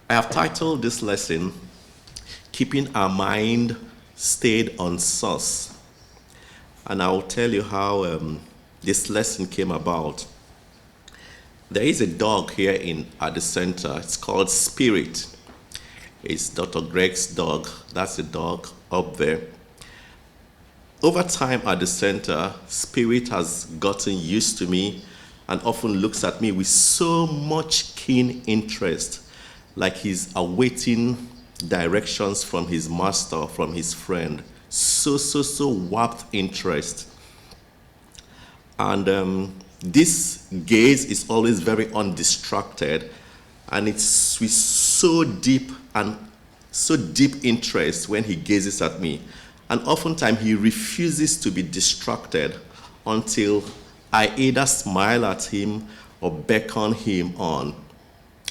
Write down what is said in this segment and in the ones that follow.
I have titled this lesson, Keeping Our Mind Stayed on Source. And I will tell you how this lesson came about. There is a dog here at the center. It's called Spirit. It's Dr. Greg's dog. That's the dog up there. Over time at the center, Spirit has gotten used to me and often looks at me with so much keen interest, like he's awaiting directions from his master, from his friend. So warped interest. And this gaze is always very undistracted, and it's with so deep interest when he gazes at me. And oftentimes he refuses to be distracted until I either smile at him or beckon him on.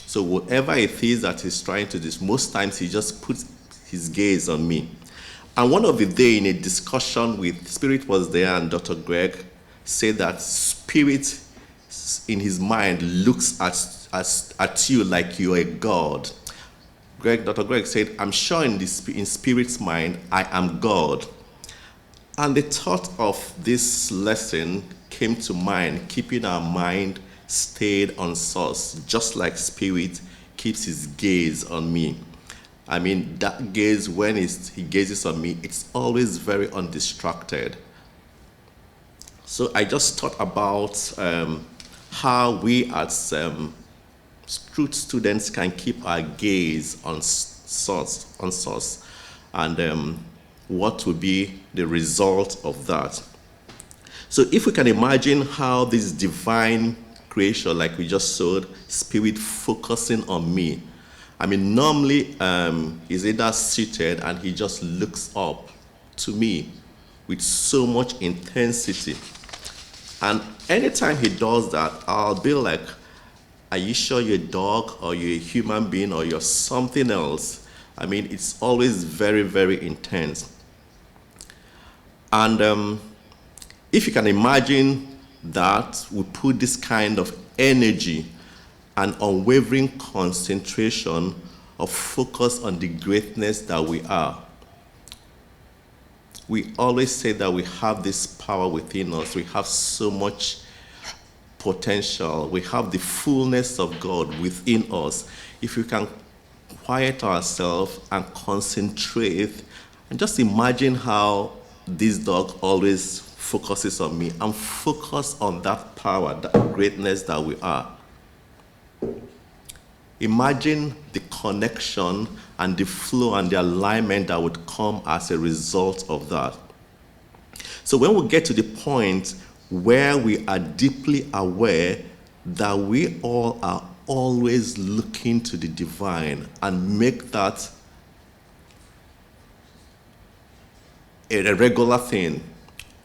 So whatever it is that he's trying to do, most times he just puts his gaze on me. And one of the day in a discussion with Spirit was there, and Dr. Greg said that Spirit in his mind looks at you like you're a god. Dr. Greg said, I'm sure in Spirit's mind, I am God. And the thought of this lesson came to mind, keeping our mind stayed on source, just like Spirit keeps his gaze on me. I mean, that gaze, when he gazes on me, it's always very undistracted. So I just thought about how we as truth students can keep our gaze on source, and what would be the result of that. So if we can imagine how this divine creation, like we just saw, Spirit focusing on me. I mean, normally he's either seated and he just looks up to me with so much intensity. And anytime he does that, I'll be like, are you sure you're a dog, or you're a human being, or you're something else? I mean, it's always very, very intense. And if you can imagine that we put this kind of energy and unwavering concentration of focus on the greatness that we are. We always say that we have this power within us. We have so much potential. We have the fullness of God within us. If we can quiet ourselves and concentrate, and just imagine how this dog always focuses on me, and focus on that power, that greatness that we are. Imagine the connection and the flow and the alignment that would come as a result of that. So when we get to the point where we are deeply aware that we all are always looking to the divine, and make that a regular thing,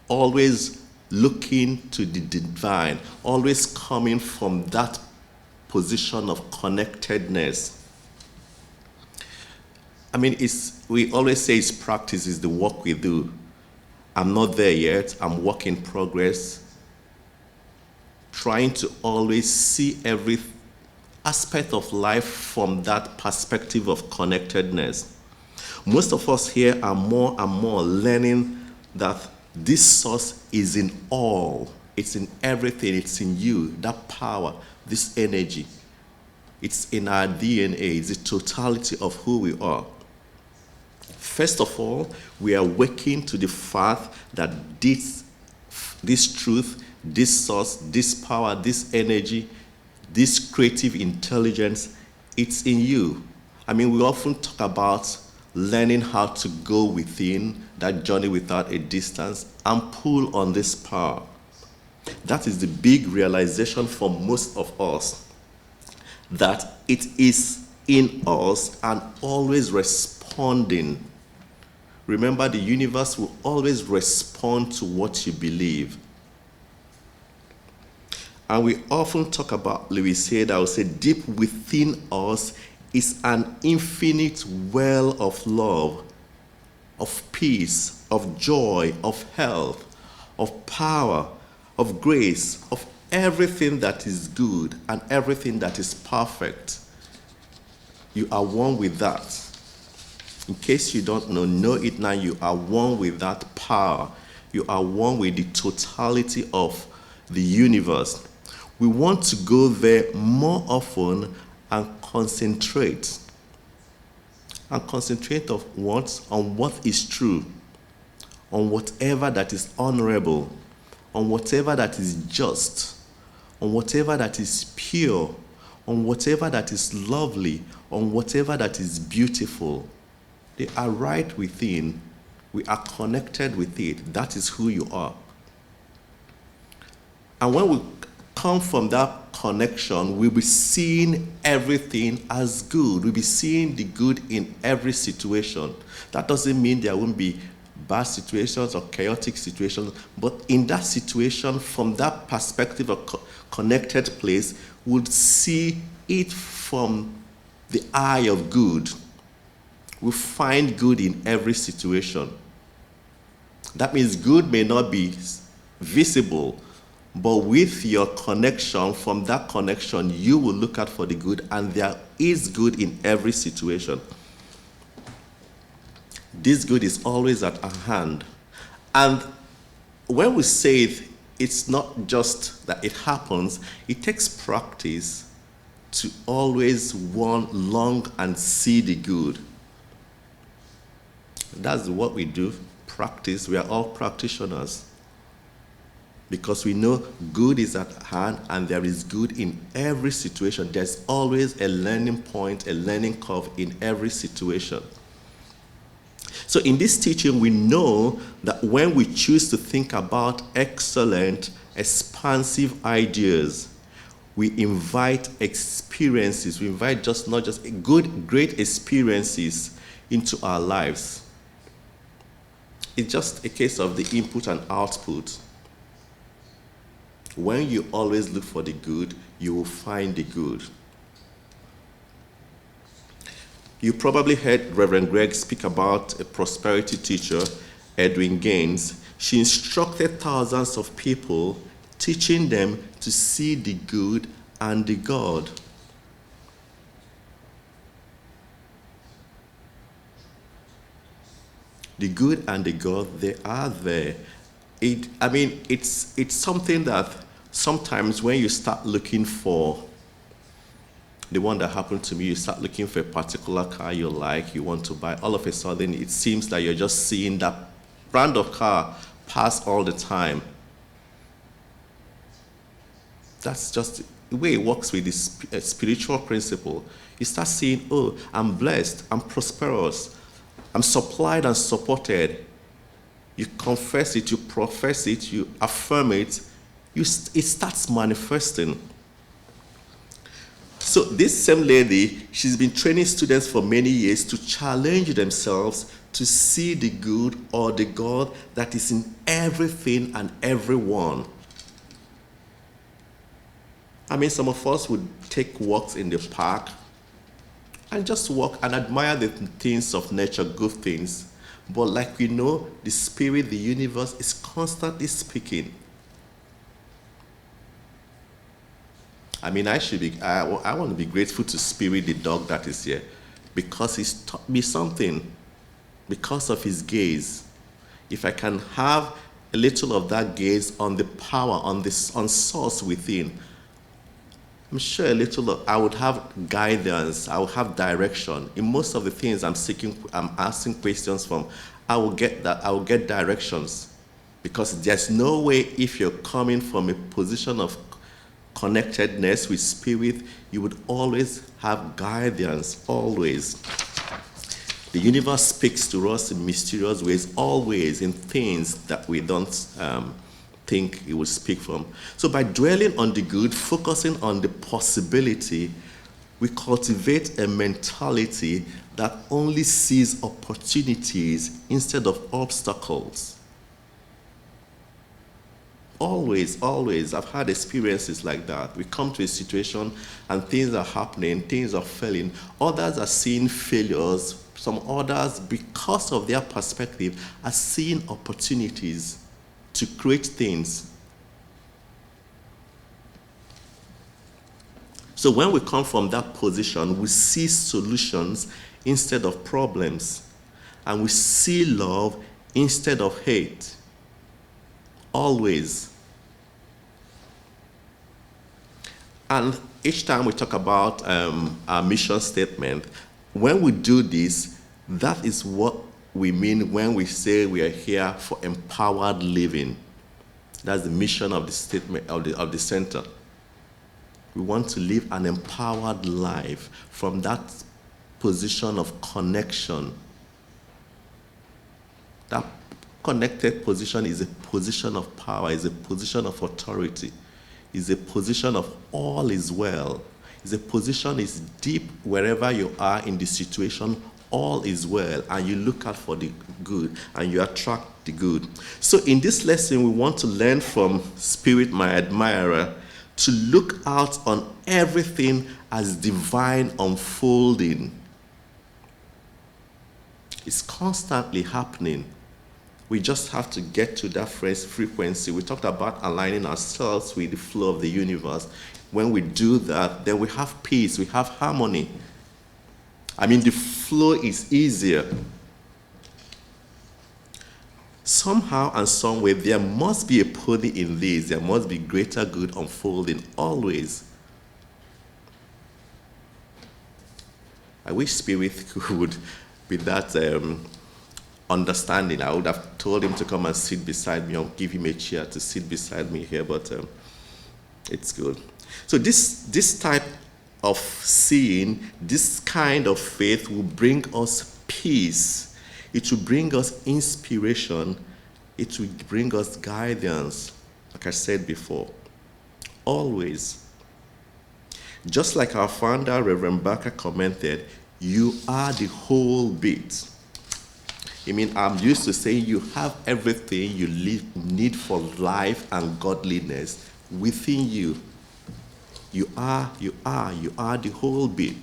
always looking to the divine, always coming from that position of connectedness. I mean, we always say it's practice, is the work we do. I'm not there yet. I'm work in progress. Trying to always see every aspect of life from that perspective of connectedness. Most of us here are more and more learning that this source is in all. It's in everything. It's in you. That power, this energy. It's in our DNA. It's the totality of who we are. First of all, we are waking to the fact that this truth, this source, this power, this energy, this creative intelligence, it's in you. I mean, we often talk about learning how to go within that journey without a distance and pull on this power. That is the big realization for most of us, that it is in us and always responding. Remember, the universe will always respond to what you believe. And we often talk about, Louise said, I would say, deep within us is an infinite well of love, of peace, of joy, of health, of power, of grace, of everything that is good and everything that is perfect. You are one with that. In case you don't know it now, you are one with that power. You are one with the totality of the universe. We want to go there more often and concentrate. And concentrate on what is true, on whatever that is honorable, on whatever that is just, on whatever that is pure, on whatever that is lovely, on whatever that is beautiful. They are right within. We are connected with it. That is who you are. And when we come from that connection, we'll be seeing everything as good. We'll be seeing the good in every situation. That doesn't mean there won't be bad situations or chaotic situations, but in that situation, from that perspective of connected place, we'll see it from the eye of good. We find good in every situation. That means good may not be visible, but with your connection, from that connection, you will look out for the good, and there is good in every situation. This good is always at our hand. And when we say it, it's not just that it happens, it takes practice to always long and see the good. That's what we do, practice. We are all practitioners. Because we know good is at hand and there is good in every situation. There's always a learning point, a learning curve in every situation. So in this teaching, we know that when we choose to think about excellent, expansive ideas, we invite experiences. We invite not just good, great experiences into our lives. It's just a case of the input and output. When you always look for the good, you will find the good. You probably heard Reverend Greg speak about a prosperity teacher, Edwin Gaines. She instructed thousands of people, teaching them to see the good and the God. The good and the God, they are there. It's something that sometimes when you start looking for the one that happened to me, you start looking for a particular car you like, you want to buy, all of a sudden it seems that you're just seeing that brand of car pass all the time. That's just the way it works with this spiritual principle. You start seeing, oh, I'm blessed, I'm prosperous, I'm supplied and supported. You confess it, you profess it, you affirm it, it starts manifesting. So this same lady, she's been training students for many years to challenge themselves to see the good or the God that is in everything and everyone. Some of us would take walks in the park and just walk and admire the things of nature, good things. But like we know, the spirit, the universe is constantly speaking. I want to be grateful to Spirit, the dog that is here, because he's taught me something, because of his gaze. If I can have a little of that gaze on the power, on source within, I'm sure I would have guidance, I would have direction. In most of the things I'm asking questions from, I will get directions. Because there's no way, if you're coming from a position of connectedness with spirit, you would always have guidance, always. The universe speaks to us in mysterious ways, always, in things that we don't think it would speak from. So by dwelling on the good, focusing on the possibility, we cultivate a mentality that only sees opportunities instead of obstacles. Always, I've had experiences like that. We come to a situation and things are happening, things are failing. Others are seeing failures. Some others, because of their perspective, are seeing opportunities to create things. So when we come from that position, we see solutions instead of problems. And we see love instead of hate. Always. And each time we talk about our mission statement, when we do this, that is what we mean when we say we are here for empowered living. That's the mission of the statement of the center. We want to live an empowered life from that position of connection. That connected position is a position of power, is a position of authority, is a position of all is well. Is a position is deep wherever you are in the situation, all is well, and you look out for the good and you attract the good. So in this lesson, we want to learn from Spirit, my admirer, to look out on everything as divine unfolding. It's constantly happening. We just have to get to that frequency. We talked about aligning ourselves with the flow of the universe. When we do that, then we have peace, we have harmony. I mean, the flow is easier. Somehow and some way, there must be a pony in this. There must be greater good unfolding, always. I wish Spirit could, with that understanding, I would have told him to come and sit beside me or give him a chair to sit beside me here, but it's good. So this type of seeing, this kind of faith will bring us peace. It will bring us inspiration. It will bring us guidance, like I said before. Always. Just like our founder, Rev Barker, commented, you are the whole bit. I mean, I'm used to saying you have everything you need for life and godliness within you. You are the whole bit.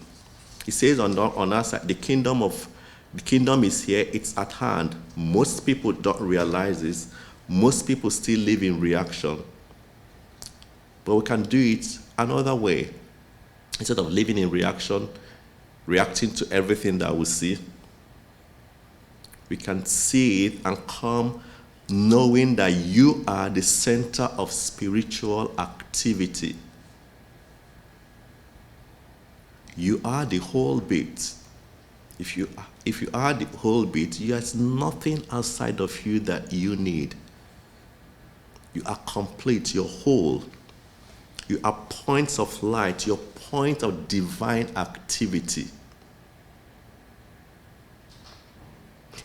He says on our side, the kingdom is here, it's at hand. Most people don't realize this. Most people still live in reaction. But we can do it another way. Instead of living in reaction, reacting to everything that we see, we can see it and come knowing that you are the center of spiritual activity. You are the whole bit. If you are the whole bit, there's nothing outside of you that you need. You are complete, you're whole. You are points of light, you're point of divine activity.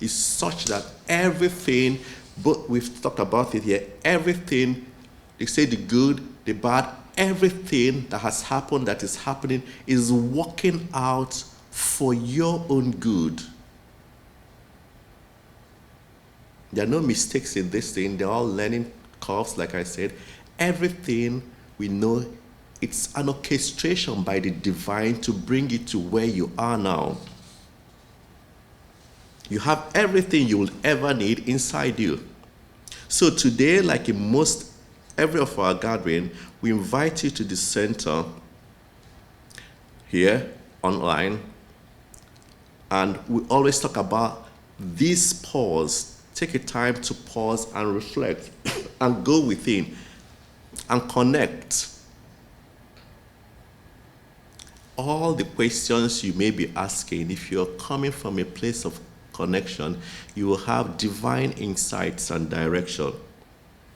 It's such that everything, but we've talked about it here, everything, they say the good, the bad, everything that has happened, that is happening, is working out for your own good. There are no mistakes in this thing. They're all learning curves, like I said. Everything we know, it's an orchestration by the divine to bring it to where you are now. You have everything you will ever need inside you. So today, like in most every of our gathering, we invite you to the center here online, and we always talk about this pause. Take a time to pause and reflect and go within and connect. All the questions you may be asking, if you're coming from a place of connection, you will have divine insights and direction.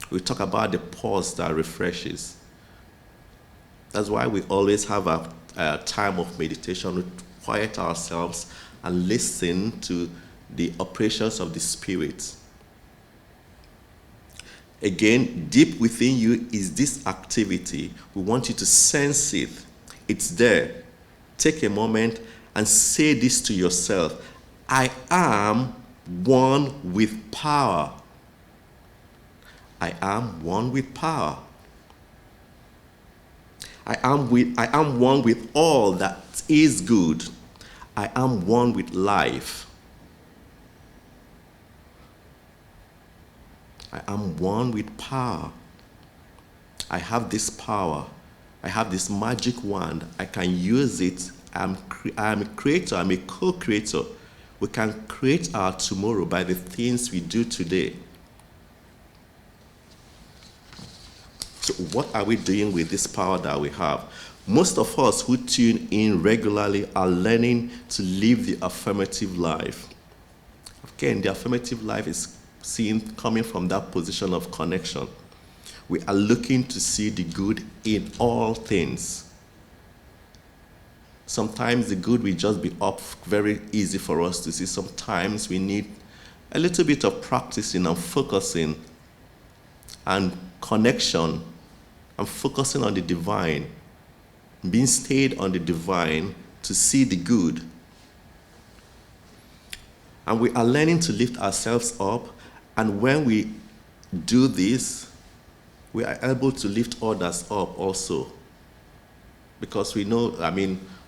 We talk about the pause that refreshes. That's why we always have a time of meditation. We quiet ourselves and listen to the operations of the Spirit. Again, deep within you is this activity. We want you to sense it. It's there. Take a moment and say this to yourself. I am one with power. I am one with power. I am one with all that is good. I am one with life. I am one with power. I have this power. I have this magic wand. I can use it. I'm a creator. I'm a co-creator. We can create our tomorrow by the things we do today. So what are we doing with this power that we have? Most of us who tune in regularly are learning to live the affirmative life. Again, the affirmative life is seen coming from that position of connection. We are looking to see the good in all things. Sometimes the good will just be up very easy for us to see. Sometimes we need a little bit of practicing and focusing and connection and focusing on the divine, being stayed on the divine to see the good. And we are learning to lift ourselves up, and when we do this, we are able to lift others up also. Because we know,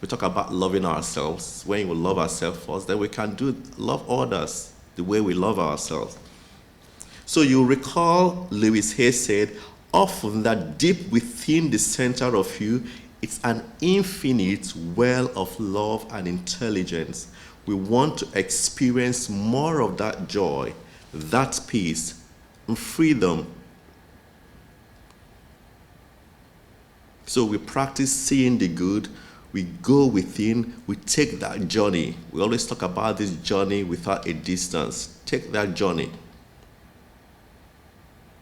we talk about loving ourselves. When we love ourselves first, then we can love others the way we love ourselves. So you recall Louise said, often that deep within the center of you, it's an infinite well of love and intelligence. We want to experience more of that joy, that peace, and freedom. So we practice seeing the good. We go within. We take that journey. We always talk about this journey without a distance. Take that journey.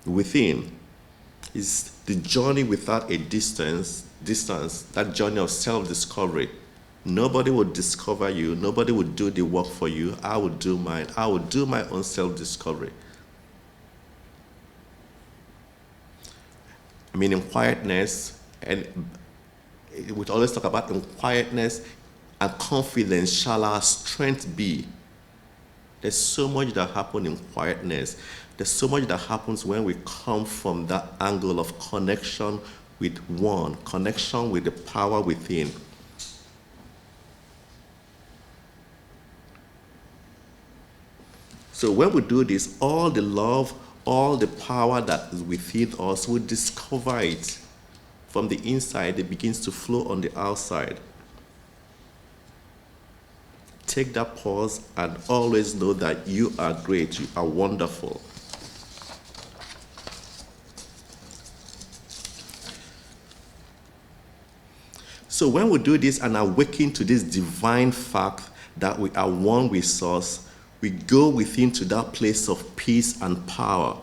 Within is the journey without a distance, that journey of self-discovery. Nobody will discover you. Nobody will do the work for you. I will do mine. I will do my own self-discovery. In quietness, and we always talk about in quietness and confidence shall our strength be. There's so much that happens in quietness. There's so much that happens when we come from that angle of connection with one, connection with the power within. So when we do this, all the love, all the power that is within us, we discover it. From the inside, it begins to flow on the outside. Take that pause and always know that you are great, you are wonderful. So when we do this and awaken to this divine fact that we are one with Source, we go within to that place of peace and power.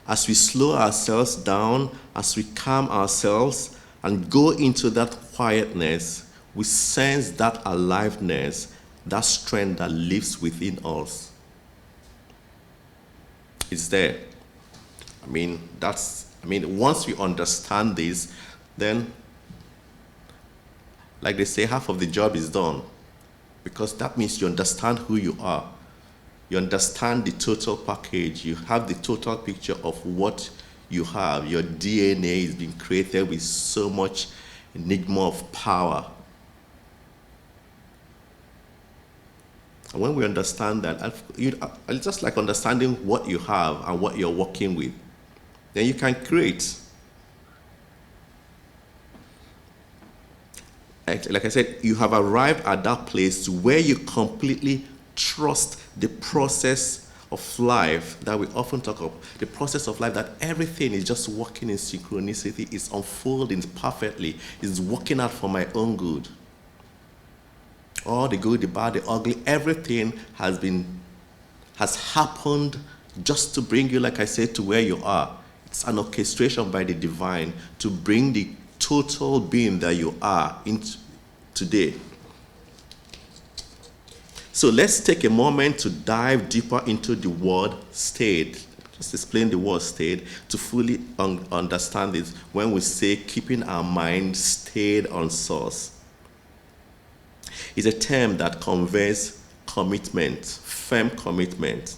As we slow ourselves down, as we calm ourselves and go into that quietness, we sense that aliveness, that strength that lives within us. It's there. Once we understand this, then, like they say, half of the job is done. Because that means you understand who you are. You understand the total package. You have the total picture of what you have. Your DNA is being created with so much enigma of power. And when we understand that, it's just like understanding what you have and what you're working with. Then you can create. Like I said, you have arrived at that place where you completely trust the process of life that we often talk of. The process of life that everything is just working in synchronicity, is unfolding perfectly, is working out for my own good. All the good, the bad, the ugly, everything has happened just to bring you, like I said, to where you are. It's an orchestration by the divine to bring the total being that you are into today. So let's take a moment to dive deeper into the word stayed. Just explain the word stayed to fully understand it when we say keeping our mind stayed on Source. It's a term that conveys commitment, firm commitment.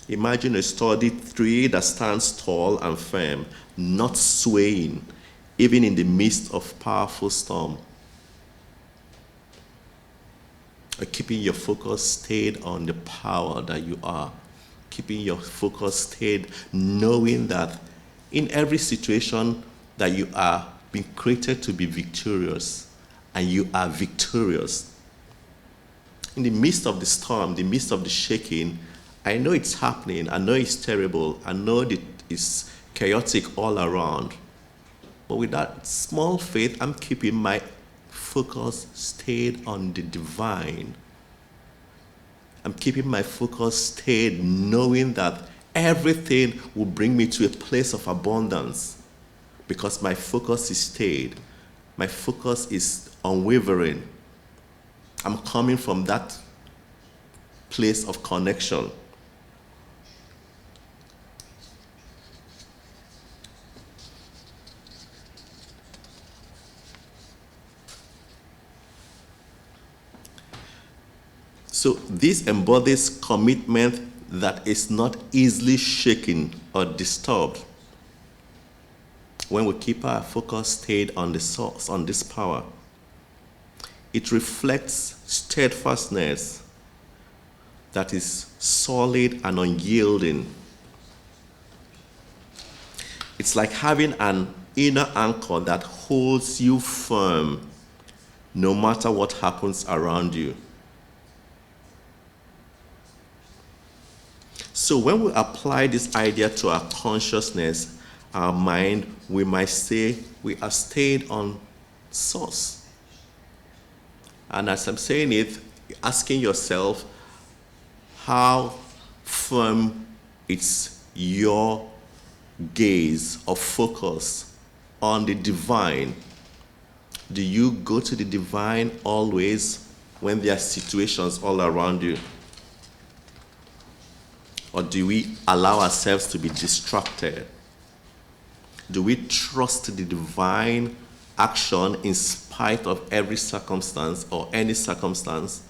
Imagine a sturdy tree that stands tall and firm, not swaying, even in the midst of powerful storm. Keeping your focus stayed on the power that you are. Keeping your focus stayed, knowing that in every situation, that you are being created to be victorious, and you are victorious. In the midst of the storm, the midst of the shaking, I know it's happening, I know it's terrible, I know that it's chaotic all around. But with that small faith, I'm keeping my focus stayed on the divine. I'm keeping my focus stayed, knowing that everything will bring me to a place of abundance because my focus is stayed. My focus is unwavering. I'm coming from that place of connection. So this embodies commitment that is not easily shaken or disturbed. When we keep our focus stayed on the source, on this power, it reflects steadfastness that is solid and unyielding. It's like having an inner anchor that holds you firm no matter what happens around you. So when we apply this idea to our consciousness, our mind, we might say we are stayed on source. And as I'm saying it, asking yourself how firm it's your gaze or focus on the divine. Do you go to the divine always when there are situations all around you? Or do we allow ourselves to be distracted? Do we trust the divine action in spite of every circumstance or any circumstance?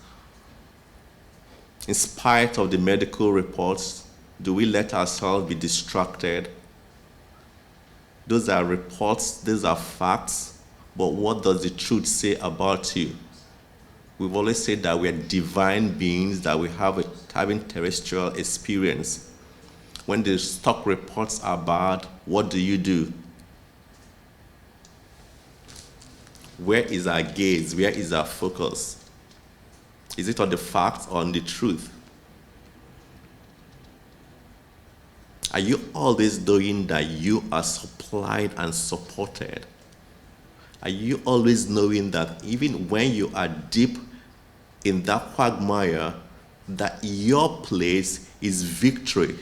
In spite of the medical reports, do we let ourselves be distracted? Those are reports, those are facts, but what does the truth say about you? We've always said that we're divine beings, that we have having terrestrial experience. When the stock reports are bad, what do? Where is our gaze? Where is our focus? Is it on the facts or on the truth? Are you always knowing that you are supplied and supported? Are you always knowing that even when you are deep in that quagmire, that your place is victory?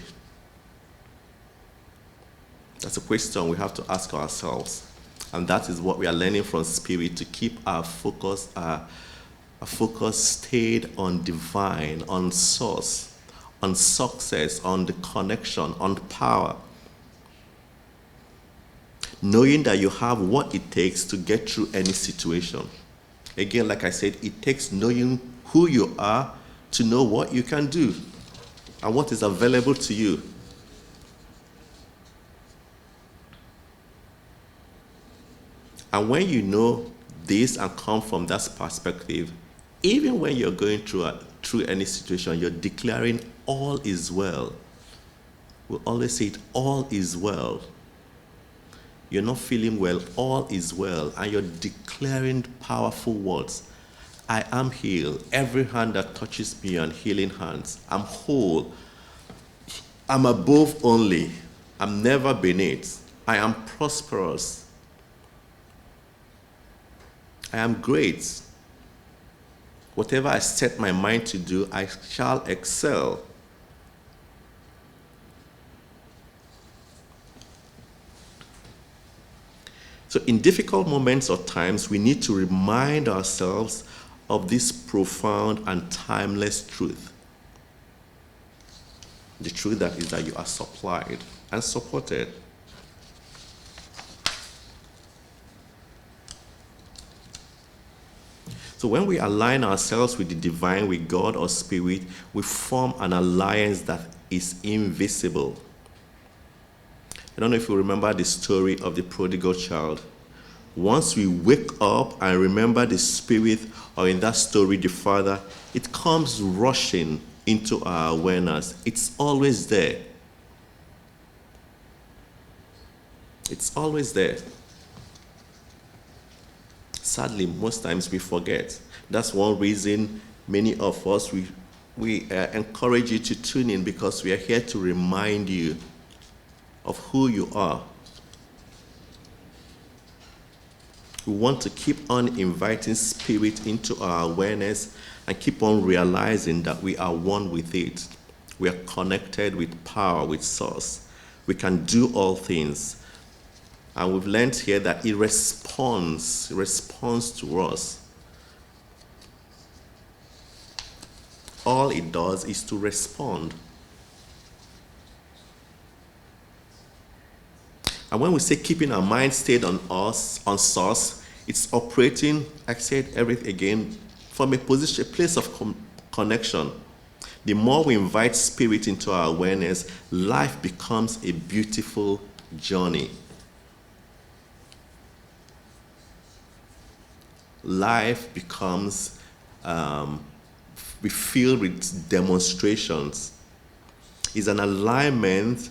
That's a question we have to ask ourselves. And that is what we are learning from Spirit, to keep our focus stayed on divine, on source, on success, on the connection, on power. Knowing that you have what it takes to get through any situation. Again, like I said, it takes knowing who you are to know what you can do and what is available to you. And when you know this and come from that perspective, even when you're going through any situation, you're declaring all is well. We always say it, all is well. You're not feeling well, all is well, and you're declaring powerful words. I am healed. Every hand that touches me on healing hands. I'm whole. I'm above only. I'm never beneath. I am prosperous. I am great. Whatever I set my mind to do, I shall excel. So in difficult moments or times, we need to remind ourselves of this profound and timeless truth. The truth that is that you are supplied and supported. So when we align ourselves with the divine, with God or Spirit, we form an alliance that is invisible. I don't know if you remember the story of the prodigal child. Once we wake up and remember the Spirit, or in that story, the Father, it comes rushing into our awareness. It's always there. It's always there. sadly, most times we forget. That's one reason many of us, we encourage you to tune in, because we are here to remind you of who you are. We want to keep on inviting Spirit into our awareness and keep on realizing that we are one with it. We are connected with power, with source. We can do all things. And we've learned here that it responds to us. All it does is to respond. And when we say keeping our mind stayed on us, on source, it's operating, I said everything again, from a place of connection. The more we invite Spirit into our awareness, life becomes a beautiful journey. Life becomes, we fill with demonstrations. It's an alignment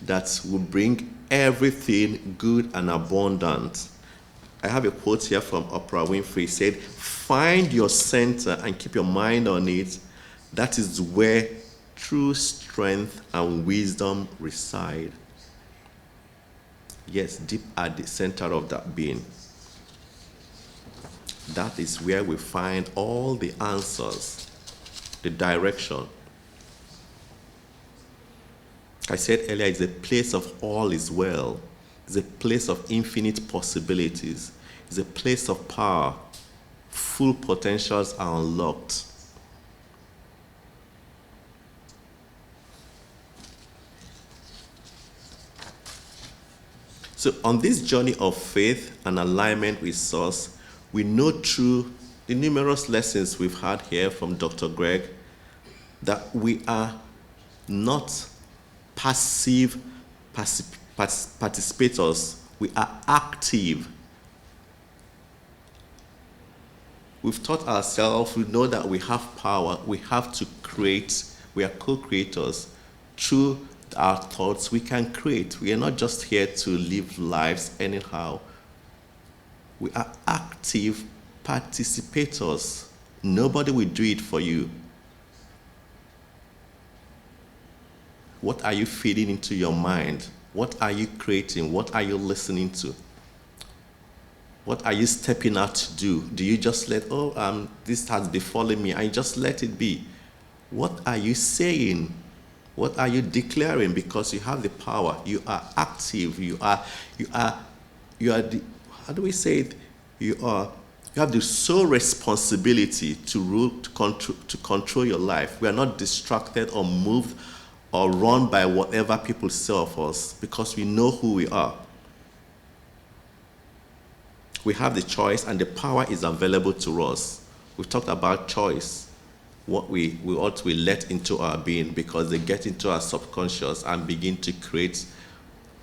that will bring everything good and abundant. I have a quote here from Oprah Winfrey. It said, "Find your center and keep your mind on it. That is where true strength and wisdom reside." Yes, deep at the center of that being. That is where we find all the answers, the direction. I said earlier, it's a place of all is well. It's a place of infinite possibilities. It's a place of power. Full potentials are unlocked. So on this journey of faith and alignment with Source, we know through the numerous lessons we've had here from Dr. Greg that we are not passive participators. We are active. We've taught ourselves, we know that we have power, we have to create, we are co-creators. Through our thoughts, we can create. We are not just here to live lives anyhow. We are active participators. Nobody will do it for you. What are you feeding into your mind? What are you creating? What are you listening to? What are you stepping out to do? Do you just let, this has befallen me, and just let it be? What are you saying? What are you declaring? Because you have the power. You are active. You are the, how do we say it? You have the sole responsibility to rule, to control your life. We are not distracted or moved or run by whatever people say of us, because we know who we are. We have the choice, and the power is available to us. We've talked about choice, what we ought to let into our being, because they get into our subconscious and begin to create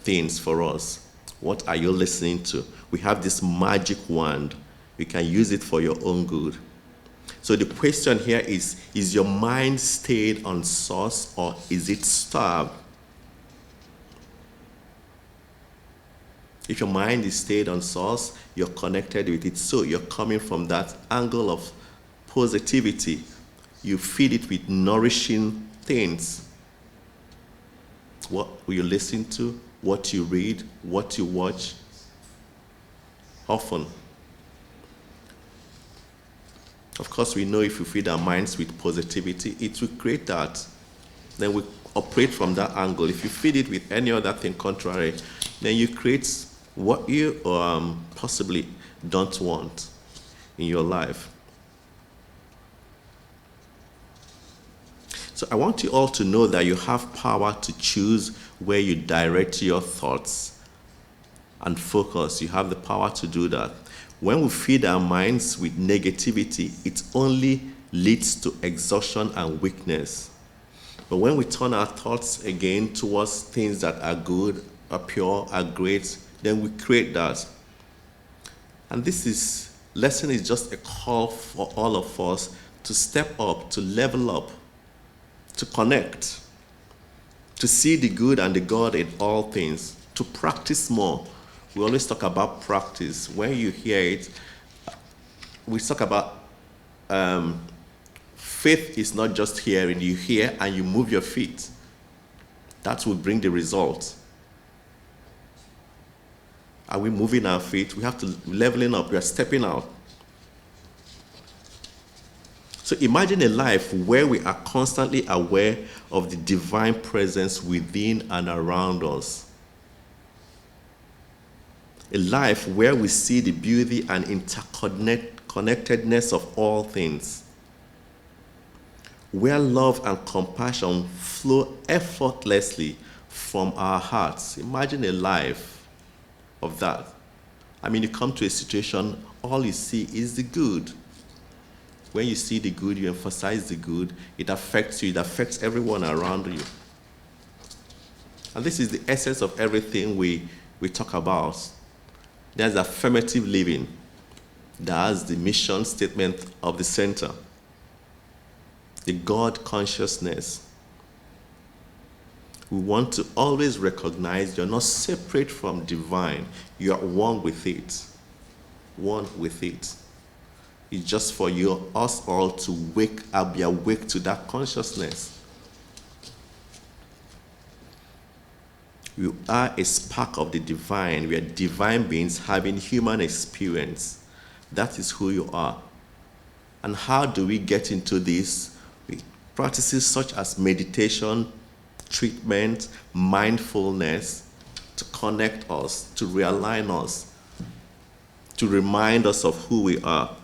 things for us. What are you listening to? We have this magic wand. You can use it for your own good. So the question here is your mind stayed on Source, or is it starved? If your mind is stayed on Source, you're connected with it. So you're coming from that angle of positivity. You feed it with nourishing things. What will you listen to? What you read? What you watch? Often. Of course, we know if we feed our minds with positivity, it will create that. Then we operate from that angle. If you feed it with any other thing contrary, then you create what you possibly don't want in your life. So I want you all to know that you have power to choose where you direct your thoughts and focus. You have the power to do that. When we feed our minds with negativity, it only leads to exhaustion and weakness. But when we turn our thoughts again towards things that are good, are pure, are great, then we create that. And this lesson is just a call for all of us to step up, to level up, to connect, to see the good and the God in all things, to practice more. We always talk about practice. When you hear it, we talk about faith is not just hearing. You hear and you move your feet. That will bring the result. Are we moving our feet? We have to leveling up. We are stepping out. So imagine a life where we are constantly aware of the divine presence within and around us. A life where we see the beauty and interconnectedness of all things. Where love and compassion flow effortlessly from our hearts. Imagine a life of that. I mean, you come to a situation, all you see is the good. When you see the good, you emphasize the good. It affects you. It affects everyone around you. And this is the essence of everything we talk about. There's affirmative living. That's the mission statement of the center. The God consciousness. We want to always recognize you're not separate from divine. You are one with it. One with it. It's just for us all to be awake to that consciousness. You are a spark of the divine. We are divine beings having human experience. That is who you are. And how do we get into this? Practices such as meditation, treatment, mindfulness, to connect us, to realign us, to remind us of who we are.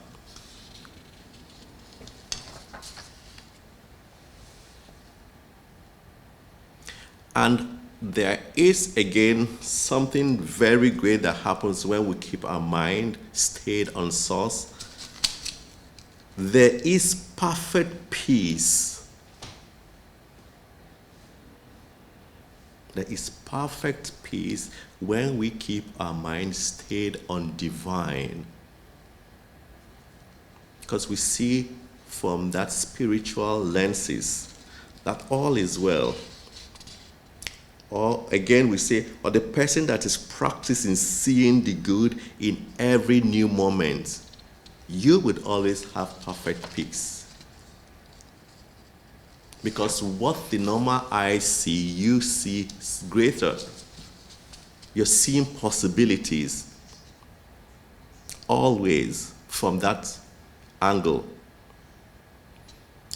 And there is, again, something very great that happens when we keep our mind stayed on source. There is perfect peace. There is perfect peace when we keep our mind stayed on divine. Because we see from that spiritual lenses that all is well. Or again, we say, or the person that is practicing seeing the good in every new moment, you would always have perfect peace. Because what the normal eye see, you see greater. You're seeing possibilities always from that angle.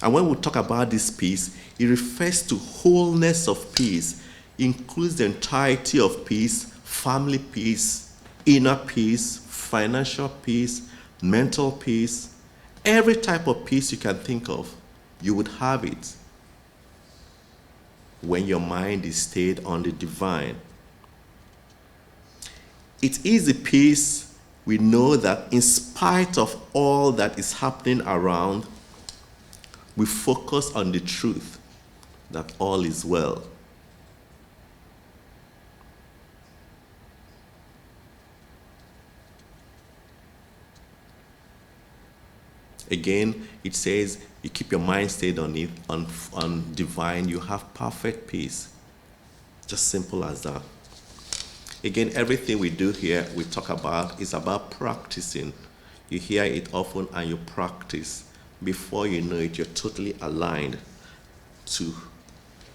And when we talk about this peace, it refers to wholeness of peace. Includes the entirety of peace, family peace, inner peace, financial peace, mental peace. Every type of peace you can think of, you would have it when your mind is stayed on the divine. It is a peace we know that in spite of all that is happening around, we focus on the truth that all is well. Again, it says you keep your mind stayed on it, on divine, you have perfect peace. Just simple as that. Again, everything we do here, we talk about, is about practicing. You hear it often and you practice. Before you know it, you're totally aligned to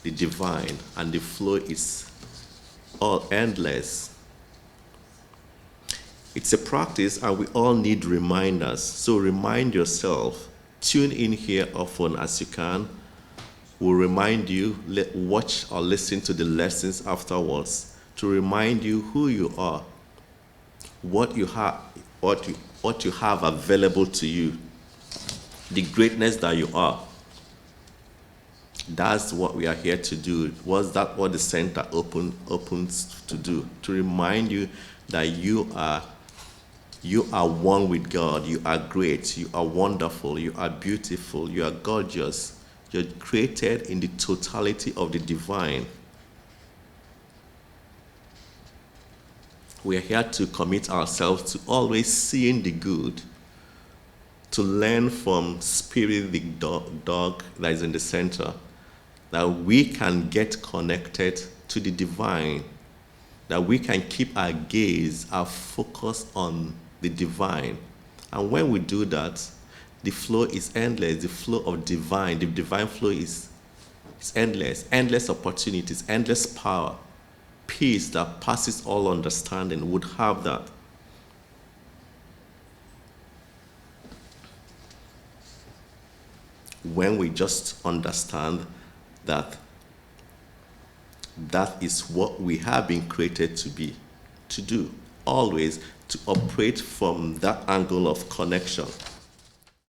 the divine, and the flow is all endless. It's a practice, and we all need reminders. So remind yourself. Tune in here often as you can. We'll remind you, watch or listen to the lessons afterwards to remind you who you are, what you have available to you, the greatness that you are. That's what we are here to do. Was that what the center opens to do? To remind you that you are one with God. You are great. You are wonderful. You are beautiful. You are gorgeous. You're created in the totality of the divine. We are here to commit ourselves to always seeing the good, to learn from Spirit, the dog that is in the center, that we can get connected to the divine, that we can keep our gaze, our focus on the divine, And when we do that, the flow is endless. The flow of divine, the divine flow is endless. Endless opportunities, endless power. Peace that passes all understanding would have that. When we just understand that that is what we have been created to be, to do, always to operate from that angle of connection.